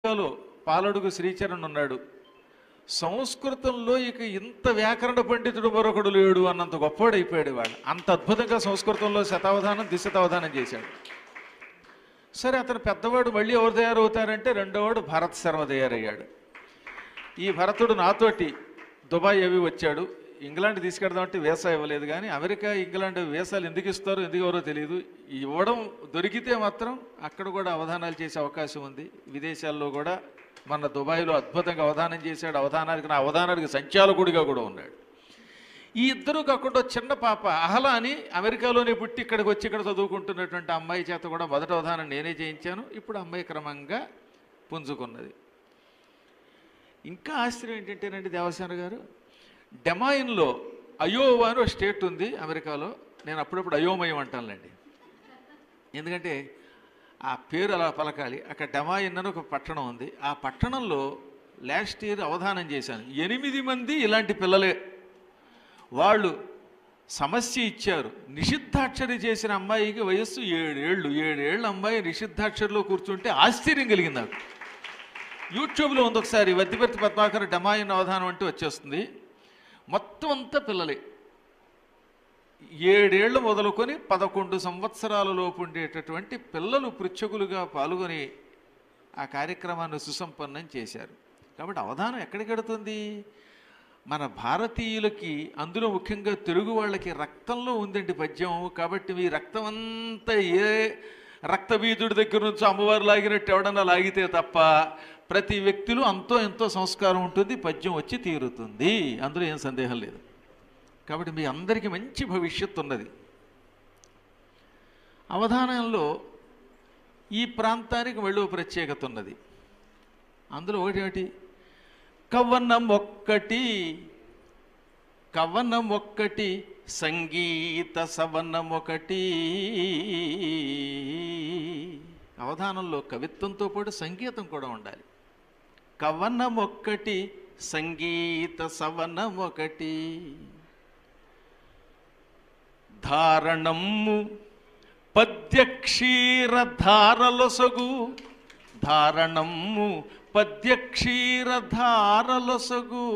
అమెరికాలో పాలడుగు శ్రీచరణ్ ఉన్నాడు. సంస్కృతంలో ఇక ఇంత వ్యాకరణ పండితుడు మరొకడు లేడు అన్నంత గొప్పవాడు అయిపోయాడు వాడు. అంత అద్భుతంగా సంస్కృతంలో శతావధానం దిశతావధానం చేశాడు. సరే, అతను పెద్దవాడు. మళ్ళీ ఎవరు తయారవుతారంటే రెండోవాడు భరత్ శర్మ తయారయ్యాడు. ఈ భరతుడు నాతోటి దుబాయ్ అవి వచ్చాడు. ఇంగ్లాండ్ తీసుకెడదామంటే వీసా ఇవ్వలేదు, కానీ అమెరికా ఇంగ్లాండ్ వీసాలు ఎందుకు ఇస్తారో ఎందుకు ఎవరో తెలియదు. ఇవ్వడం దొరికితే మాత్రం అక్కడ కూడా అవధానాలు చేసే అవకాశం ఉంది. విదేశాల్లో కూడా మన దుబాయ్లో అద్భుతంగా అవధానం చేశాడు. అవధానానికి సంచాలకుడిగా కూడా ఉన్నాడు. ఈ ఇద్దరు కాకుండా చిన్న పాప అహలా అని అమెరికాలోనే పుట్టి ఇక్కడికి వచ్చి ఇక్కడ చదువుకుంటున్నటువంటి అమ్మాయి చేత కూడా మొదటి అవధానం నేనే చేయించాను. ఇప్పుడు అమ్మాయి క్రమంగా పుంజుకున్నది. ఇంకా ఆశ్చర్యం ఏంటంటేనండి దేవసేన గారు, డెమాయిన్లో అయోవా అని ఒక స్టేట్ ఉంది అమెరికాలో. నేను అప్పుడప్పుడు అయోమయం అంటానులేండి, ఎందుకంటే ఆ పేరు అలా పలకాలి. అక్కడ డెమాయిన్ అని ఒక పట్టణం ఉంది. ఆ పట్టణంలో లాస్ట్ ఇయర్ అవధానం చేశాను. 8 మంది ఇలాంటి పిల్లలే. వాళ్ళు సమస్య ఇచ్చారు. నిషిద్ధాక్షరి చేసిన అమ్మాయికి వయస్సు 7 ఏళ్ళు. 7 ఏళ్ళ అమ్మాయి నిషిద్ధాక్షరిలో కూర్చుంటే ఆశ్చర్యం కలిగింది నాకు. యూట్యూబ్లో ఉంది, ఒకసారి వద్దిపర్తి పద్మాకర్ డెమాయిన్ అవధానం అంటూ వచ్చేస్తుంది. మొత్తం అంతా పిల్లలే. 7 ఏళ్ళు మొదలుకొని 11 సంవత్సరాల లోపు ఉండేటటువంటి పిల్లలు పృచ్ఛకులుగా పాల్గొని ఆ కార్యక్రమాన్ని సుసంపన్నం చేశారు. కాబట్టి అవధానం ఎక్కడికి వెడుతుంది? మన భారతీయులకి, అందులో ముఖ్యంగా తెలుగు వాళ్ళకి రక్తంలో ఉందండి పద్యం. కాబట్టి మీ రక్తం అంతా ఏ రక్తబీజుడి దగ్గర నుంచి అమ్మవారు లాగినట్టు ఎవడన్నా లాగితే తప్ప ప్రతి వ్యక్తిలో అంతో ఎంతో సంస్కారం ఉంటుంది, పద్యం వచ్చి తీరుతుంది, అందులో ఏం సందేహం లేదు. కాబట్టి మీ అందరికీ మంచి భవిష్యత్తు ఉన్నది. అవధానంలో ఈ ప్రాంతానికి మళ్ళీ ప్రత్యేకత ఉన్నది. అందులో ఒకటి కవనం ఒక్కటి సంగీత సవనం ఒకటి. అవధానంలో కవిత్వంతో పాటు సంగీతం కూడా ఉండాలి. కవనం ఒక్కటి సంగీత సవనం ఒకటి. ధారణము పద్యక్షీర ధారలొసగు. ధారణము పద్యక్షీర ధారలొసగు.